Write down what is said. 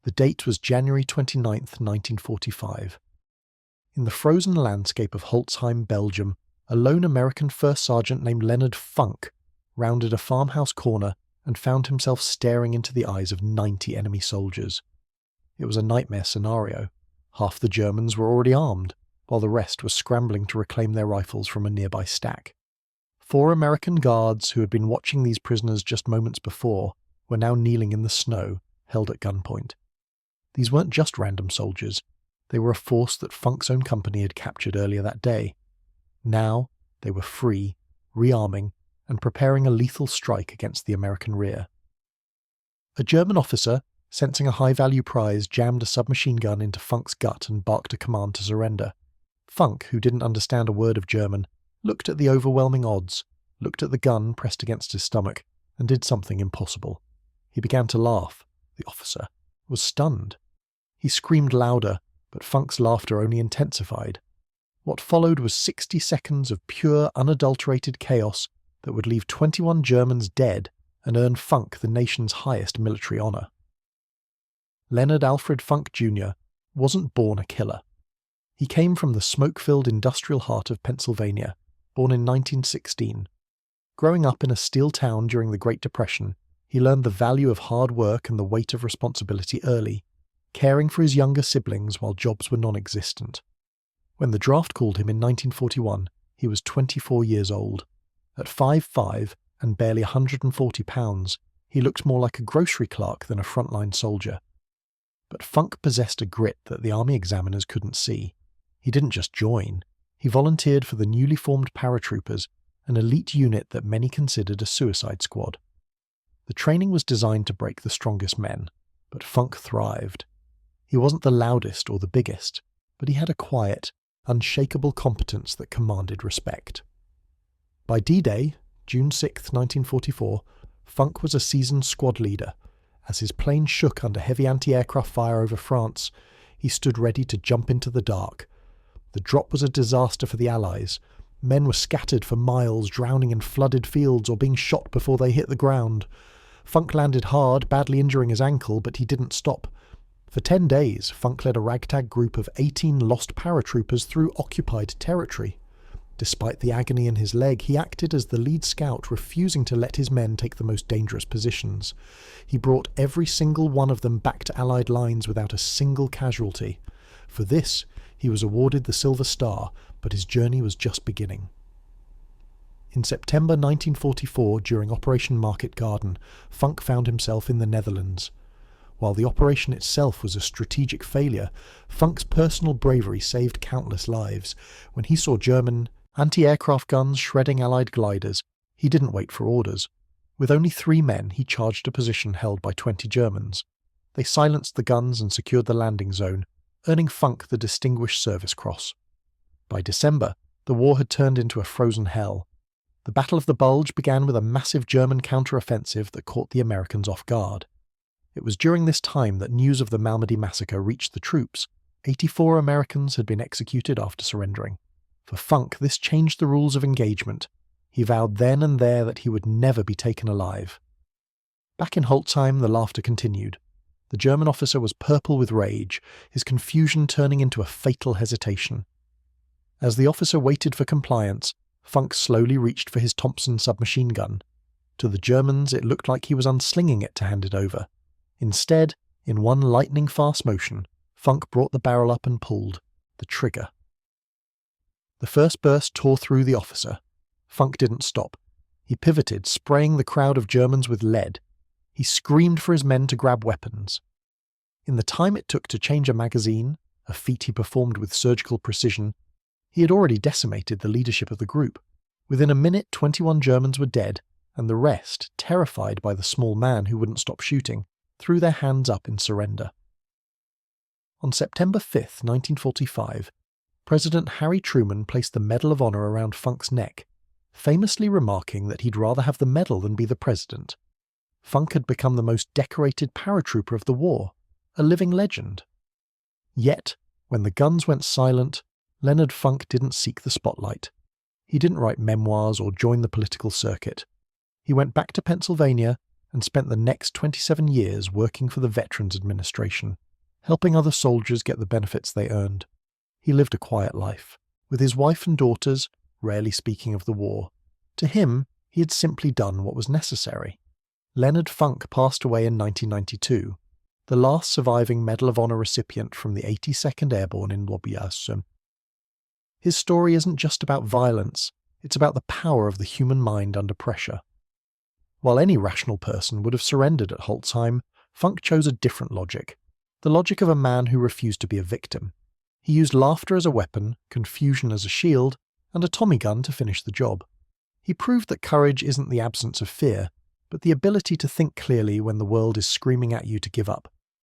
The date was January 29th, 1945. In the frozen landscape of Holzheim, Belgium, a lone American first sergeant named Leonard Funk rounded a farmhouse corner and found himself staring into the eyes of 90 enemy soldiers. It was a nightmare scenario. Half the Germans were already armed, while the rest were scrambling to reclaim their rifles from a nearby stack. 4 American guards who had been watching these prisoners just moments before were now kneeling in the snow, held at gunpoint. These weren't just random soldiers. They were a force that Funk's own company had captured earlier that day. Now they were free, rearming, and preparing a lethal strike against the American rear. A German officer, sensing a high-value prize, jammed a submachine gun into Funk's gut and barked a command to surrender. Funk, who didn't understand a word of German, looked at the overwhelming odds, looked at the gun pressed against his stomach, and did something impossible. He began to laugh. The officer was stunned. He screamed louder, but Funk's laughter only intensified. What followed was 60 seconds of pure, unadulterated chaos that would leave 21 Germans dead and earn Funk the nation's highest military honour. Leonard Alfred Funk Jr. wasn't born a killer. He came from the smoke-filled industrial heart of Pennsylvania, born in 1916. Growing up in a steel town during the Great Depression, he learned the value of hard work and the weight of responsibility early, caring for his younger siblings while jobs were non-existent. When the draft called him in 1941, he was 24 years old. At 5'5" and barely 140 pounds, he looked more like a grocery clerk than a frontline soldier. But Funk possessed a grit that the army examiners couldn't see. He didn't just join. He volunteered for the newly formed Paratroopers, an elite unit that many considered a suicide squad. The training was designed to break the strongest men, but Funk thrived. He wasn't the loudest or the biggest, but he had a quiet, unshakable competence that commanded respect. By D-Day, June 6, 1944, Funk was a seasoned squad leader. As his plane shook under heavy anti-aircraft fire over France, he stood ready to jump into the dark. The drop was a disaster for the Allies. Men were scattered for miles, drowning in flooded fields or being shot before they hit the ground. Funk landed hard, badly injuring his ankle, but he didn't stop. For 10 days, Funk led a ragtag group of 18 lost paratroopers through occupied territory. Despite the agony in his leg, he acted as the lead scout, refusing to let his men take the most dangerous positions. He brought every single one of them back to Allied lines without a single casualty. For this, he was awarded the Silver Star, but his journey was just beginning. In September 1944, during Operation Market Garden, Funk found himself in the Netherlands. While the operation itself was a strategic failure, Funk's personal bravery saved countless lives. When he saw German anti-aircraft guns shredding Allied gliders, he didn't wait for orders. With only 3 men, he charged a position held by 20 Germans. They silenced the guns and secured the landing zone, earning Funk the Distinguished Service Cross. By December, the war had turned into a frozen hell. The Battle of the Bulge began with a massive German counter-offensive that caught the Americans off guard. It was during this time that news of the Malmedy massacre reached the troops. 84 Americans had been executed after surrendering. For Funk, this changed the rules of engagement. He vowed then and there that he would never be taken alive. Back in Holzheim, the laughter continued. The German officer was purple with rage, his confusion turning into a fatal hesitation. As the officer waited for compliance, Funk slowly reached for his Thompson submachine gun. To the Germans, it looked like he was unslinging it to hand it over. Instead, in one lightning-fast motion, Funk brought the barrel up and pulled the trigger. The first burst tore through the officer. Funk didn't stop. He pivoted, spraying the crowd of Germans with lead. He screamed for his men to grab weapons. In the time it took to change a magazine, a feat he performed with surgical precision, he had already decimated the leadership of the group. Within a minute, 21 Germans were dead, and the rest, terrified by the small man who wouldn't stop shooting, threw their hands up in surrender. On September 5, 1945, President Harry Truman placed the Medal of Honor around Funk's neck, famously remarking that he'd rather have the medal than be the president. Funk had become the most decorated paratrooper of the war, a living legend. Yet, when the guns went silent, Leonard Funk didn't seek the spotlight. He didn't write memoirs or join the political circuit. He went back to Pennsylvania and spent the next 27 years working for the Veterans Administration, helping other soldiers get the benefits they earned. He lived a quiet life, with his wife and daughters rarely speaking of the war. To him, he had simply done what was necessary. Leonard Funk passed away in 1992, the last surviving Medal of Honor recipient from the 82nd Airborne in WWII. His story isn't just about violence, it's about the power of the human mind under pressure. While any rational person would have surrendered at Holzheim, Funk chose a different logic, the logic of a man who refused to be a victim. He used laughter as a weapon, confusion as a shield, and a Tommy gun to finish the job. He proved that courage isn't the absence of fear, but the ability to think clearly when the world is screaming at you to give up.